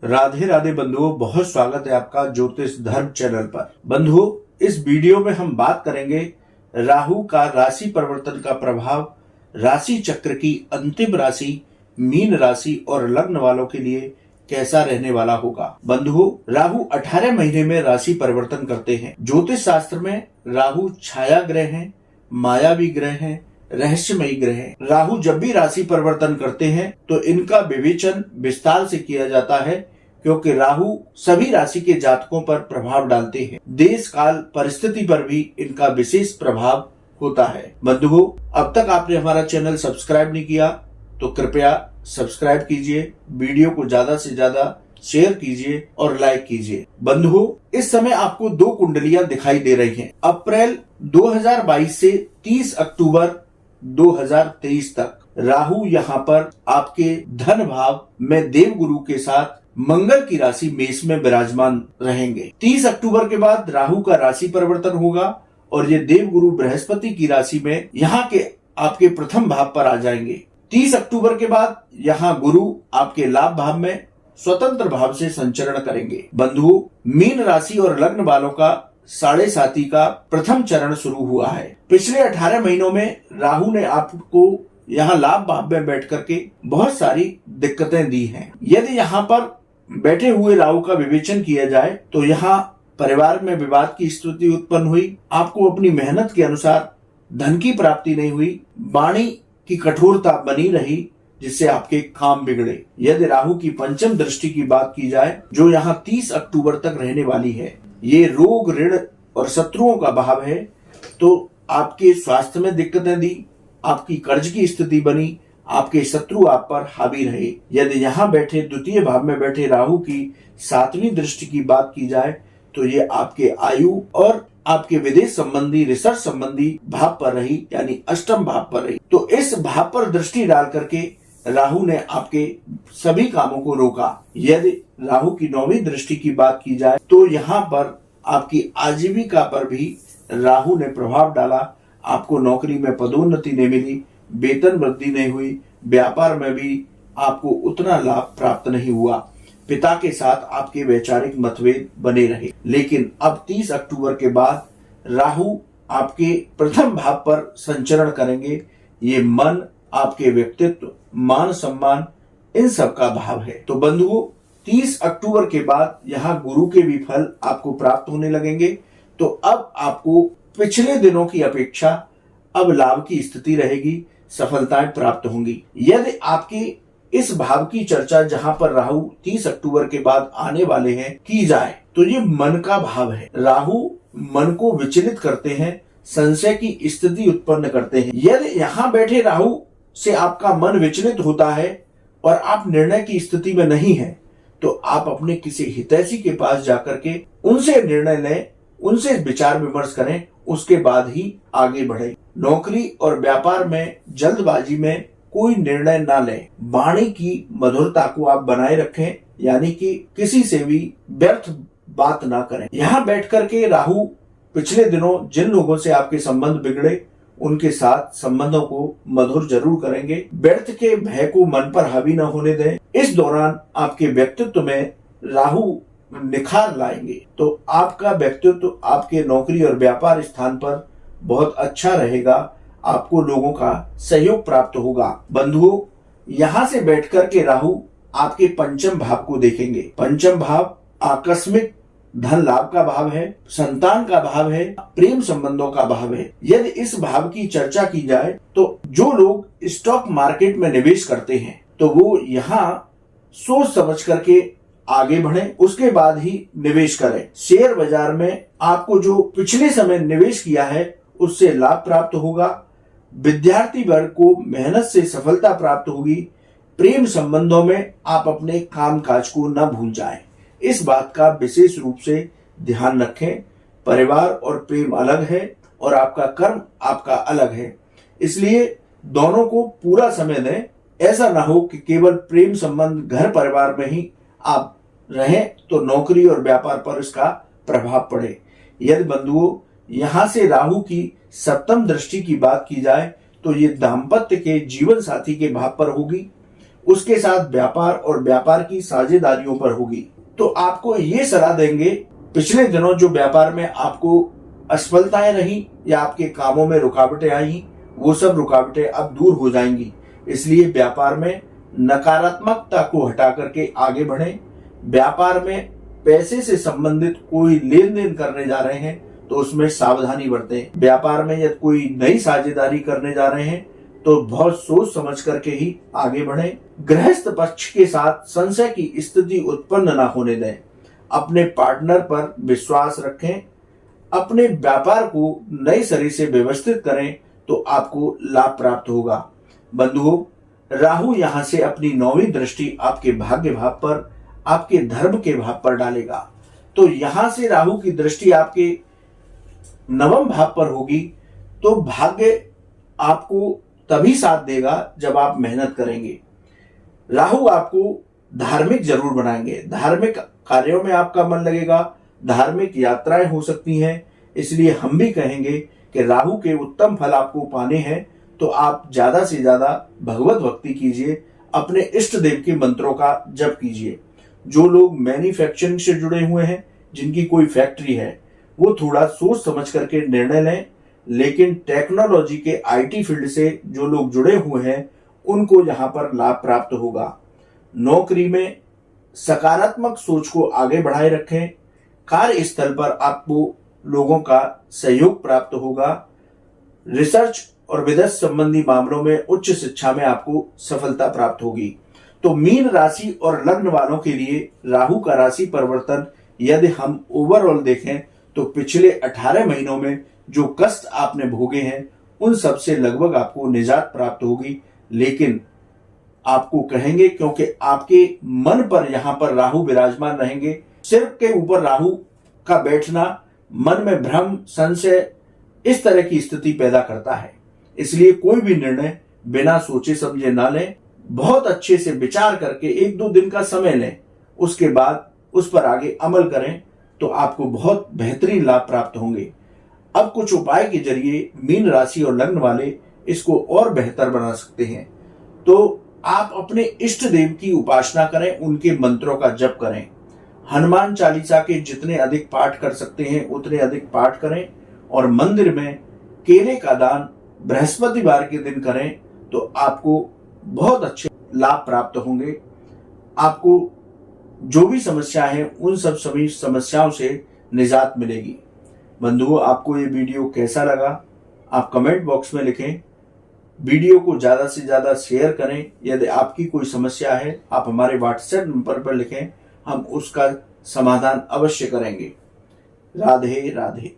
राधे राधे बंधुओं, बहुत स्वागत है आपका ज्योतिष धर्म चैनल पर। बंधुओं, इस वीडियो में हम बात करेंगे राहु का राशि परिवर्तन का प्रभाव राशि चक्र की अंतिम राशि मीन राशि और लग्न वालों के लिए कैसा रहने वाला होगा। बंधुओं, राहु 18 महीने में राशि परिवर्तन करते हैं। ज्योतिष शास्त्र में राहु छाया ग्रह हैं, मायावी ग्रह हैं, रहस्यमयी ग्रह हैं। राहु जब भी राशि परिवर्तन करते हैं तो इनका विवेचन विस्तार से किया जाता है, क्योंकि राहु सभी राशि के जातकों पर प्रभाव डालते हैं। देश काल परिस्थिति पर भी इनका विशेष प्रभाव होता है। बंधुओं, अब तक आपने हमारा चैनल सब्सक्राइब नहीं किया तो कृपया सब्सक्राइब कीजिए, वीडियो को ज्यादा से ज्यादा शेयर कीजिए और लाइक कीजिए। बंधुओं, इस समय आपको दो कुंडलियां दिखाई दे रही हैं। अप्रैल 2022 से 30 अक्टूबर 2023 तक राहु यहाँ पर आपके धन भाव में देवगुरु के साथ मंगल की राशि मेष में विराजमान रहेंगे। 30 अक्टूबर के बाद राहु का राशि परिवर्तन होगा और ये देवगुरु बृहस्पति की राशि में यहाँ के आपके प्रथम भाव पर आ जाएंगे। 30 अक्टूबर के बाद यहाँ गुरु आपके लाभ भाव में स्वतंत्र भाव से संचरण करेंगे। बंधुओं, मीन राशि और लग्न वालों का 7.5 का प्रथम चरण शुरू हुआ है। पिछले 18 महीनों में राहु ने आपको यहाँ लाभ भाव में बैठ करके बहुत सारी दिक्कतें दी हैं। यदि यहाँ पर बैठे हुए राहु का विवेचन किया जाए तो यहाँ परिवार में विवाद की स्थिति उत्पन्न हुई, आपको अपनी मेहनत के अनुसार धन की प्राप्ति नहीं हुई, वाणी की कठोरता बनी रही जिससे आपके काम बिगड़े। यदि राहु की पंचम दृष्टि की बात की जाए जो यहाँ 30 अक्टूबर तक रहने वाली है, ये रोग ऋण और शत्रुओं का भाव है, तो आपके स्वास्थ्य में दिक्कतें दी, आपकी कर्ज की स्थिति बनी, आपके शत्रु आप पर हावी रहे। यदि यहाँ बैठे द्वितीय भाव में बैठे राहु की 7वीं दृष्टि की बात की जाए तो ये आपके आयु और आपके विदेश संबंधी रिसर्च संबंधी भाव पर रही, यानी अष्टम भाव पर रही। तो इस भाव पर दृष्टि डाल करके राहु ने आपके सभी कामों को रोका। यदि राहु की 9वीं दृष्टि की बात की जाए तो यहाँ पर आपकी आजीविका पर भी राहु ने प्रभाव डाला। आपको नौकरी में पदोन्नति नहीं मिली, वेतन वृद्धि नहीं हुई, व्यापार में भी आपको उतना लाभ प्राप्त नहीं हुआ, पिता के साथ आपके वैचारिक मतभेद बने रहे। लेकिन अब 30 अक्टूबर के बाद राहु आपके प्रथम भाव पर संचरण करेंगे। ये मन, आपके व्यक्तित्व, मान सम्मान, इन सब का भाव है। तो बंधुओं, 30 अक्टूबर के बाद यहाँ गुरु के भी फल आपको प्राप्त होने लगेंगे। तो अब आपको पिछले दिनों की अपेक्षा अब लाभ की स्थिति रहेगी, सफलताएं प्राप्त होंगी। यदि आपकी इस भाव की चर्चा जहां पर राहु 30 अक्टूबर के बाद आने वाले हैं की जाए तो ये मन का भाव है। राहु मन को विचलित करते हैं, संशय की स्थिति उत्पन्न करते हैं। यदि यहाँ बैठे राहु से आपका मन विचलित होता है और आप निर्णय की स्थिति में नहीं है तो आप अपने किसी हितैषी के पास जाकर के उनसे निर्णय लें, उनसे विचार विमर्श करें, उसके बाद ही आगे बढ़े। नौकरी और व्यापार में जल्दबाजी में कोई निर्णय ना लें। वाणी की मधुरता को आप बनाए रखें, यानी कि किसी से भी व्यर्थ बात ना करें। यहाँ बैठ करके राहु पिछले दिनों जिन लोगों से आपके संबंध बिगड़े उनके साथ संबंधों को मधुर जरूर करेंगे। व्यर्थ के भय को मन पर हावी न होने दें। इस दौरान आपके व्यक्तित्व में राहु निखार लाएंगे तो आपका व्यक्तित्व आपके नौकरी और व्यापार स्थान पर बहुत अच्छा रहेगा। आपको लोगों का सहयोग प्राप्त होगा। बंधुओं, यहाँ से बैठकर के राहु आपके पंचम भाव को देखेंगे। पंचम भाव आकस्मिक धन लाभ का भाव है, संतान का भाव है, प्रेम संबंधों का भाव है। यदि इस भाव की चर्चा की जाए तो जो लोग स्टॉक मार्केट में निवेश करते हैं तो वो यहाँ सोच समझ करके आगे बढ़े, उसके बाद ही निवेश करें। शेयर बाजार में आपको जो पिछले समय निवेश किया है उससे लाभ प्राप्त होगा। विद्यार्थी वर्ग को मेहनत से सफलता प्राप्त होगी। प्रेम संबंधों में आप अपने काम काज को न भूल जाएं। इस बात का विशेष रूप से ध्यान रखें। परिवार और प्रेम अलग है और आपका कर्म आपका अलग है, इसलिए दोनों को पूरा समय दें। ऐसा ना हो कि केवल प्रेम संबंध घर परिवार में ही आप रहें तो नौकरी और व्यापार पर इसका प्रभाव पड़े। यदि बंधुओं, यहाँ से राहु की 7वीं दृष्टि की बात की जाए तो ये दाम्पत्य के जीवन साथी के भाव पर होगी। उसके साथ व्यापार और व्यापार की साझेदारियों पर होगी। तो आपको ये सलाह देंगे, पिछले दिनों जो व्यापार में आपको असफलताएं रही या आपके कामों में रुकावटें आई, वो सब रुकावटें अब दूर हो जाएंगी। इसलिए व्यापार में नकारात्मकता को हटा करके आगे बढ़ें। व्यापार में पैसे से संबंधित कोई लेन देन करने जा रहे हैं तो उसमें सावधानी बरतें। व्यापार में यदि कोई नई साझेदारी करने जा रहे हैं तो बहुत सोच समझ करके ही आगे बढ़ें। गृहस्थ पक्ष के साथ संशय की स्थिति उत्पन्न न होने दें। अपने पार्टनर पर विश्वास रखें। अपने व्यापार को नए सिरे से व्यवस्थित करें तो आपको लाभ प्राप्त होगा। बंधुओं, राहु यहां से अपनी 9वीं दृष्टि आपके भाग्य भाव पर, आपके धर्म के भाव पर डालेगा। तो यहां से राहु की दृष्टि आपके 9वें भाव पर होगी तो भाग्य आपको तभी साथ देगा जब आप मेहनत करेंगे। राहु आपको धार्मिक जरूर बनाएंगे। धार्मिक कार्यों में आपका मन लगेगा। धार्मिक यात्राएं हो सकती हैं। इसलिए हम भी कहेंगे कि राहु के उत्तम फल आपको पाने हैं तो आप ज्यादा से ज्यादा भगवत भक्ति कीजिए। अपने इष्ट देव के मंत्रों का जप कीजिए। जो लोग मैन्युफैक्चरिंग से जुड़े हुए हैं, जिनकी कोई फैक्ट्री है, वो थोड़ा सोच समझ करके निर्णय लें। लेकिन टेक्नोलॉजी के आईटी फील्ड से जो लोग जुड़े हुए हैं उनको यहां पर लाभ प्राप्त होगा। नौकरी में सकारात्मक सोच को आगे बढ़ाए रखें। कार्यस्थल पर आपको लोगों का सहयोग प्राप्त होगा। रिसर्च और विदेश संबंधी मामलों में उच्च शिक्षा में आपको सफलता प्राप्त होगी। तो मीन राशि और लग्न वालों के लिए राहु का राशि परिवर्तन यदि हम ओवरऑल देखें तो पिछले 18 महीनों में जो कष्ट आपने भोगे हैं उन सब से लगभग आपको निजात प्राप्त होगी। लेकिन आपको कहेंगे क्योंकि आपके मन पर यहां पर राहु विराजमान रहेंगे। सिर के ऊपर राहु का बैठना मन में भ्रम, संशय, इस तरह की स्थिति पैदा करता है। इसलिए कोई भी निर्णय बिना सोचे समझे ना लें। बहुत अच्छे से विचार करके 1-2 दिन का समय लें। उसके बाद उस पर आगे अमल करें तो आपको बहुत बेहतरीन लाभ प्राप्त होंगे। अब कुछ उपाय के जरिए मीन राशि और लग्न वाले इसको और बेहतर बना सकते हैं। तो आप अपने इष्ट देव की उपासना करें, उनके मंत्रों का जप करें। हनुमान चालीसा के जितने अधिक पाठ कर सकते हैं उतने अधिक पाठ करें और मंदिर में केले का दान बृहस्पतिवार के दिन करें तो आपको बहुत अच्छे लाभ प्राप्त होंगे। आपको जो भी समस्या है उन सभी समस्याओं से निजात मिलेगी। बंधुओं, आपको ये वीडियो कैसा लगा आप कमेंट बॉक्स में लिखें। वीडियो को ज्यादा से ज्यादा शेयर करें। यदि आपकी कोई समस्या है आप हमारे व्हाट्सएप नंबर पर लिखें, हम उसका समाधान अवश्य करेंगे। राधे राधे।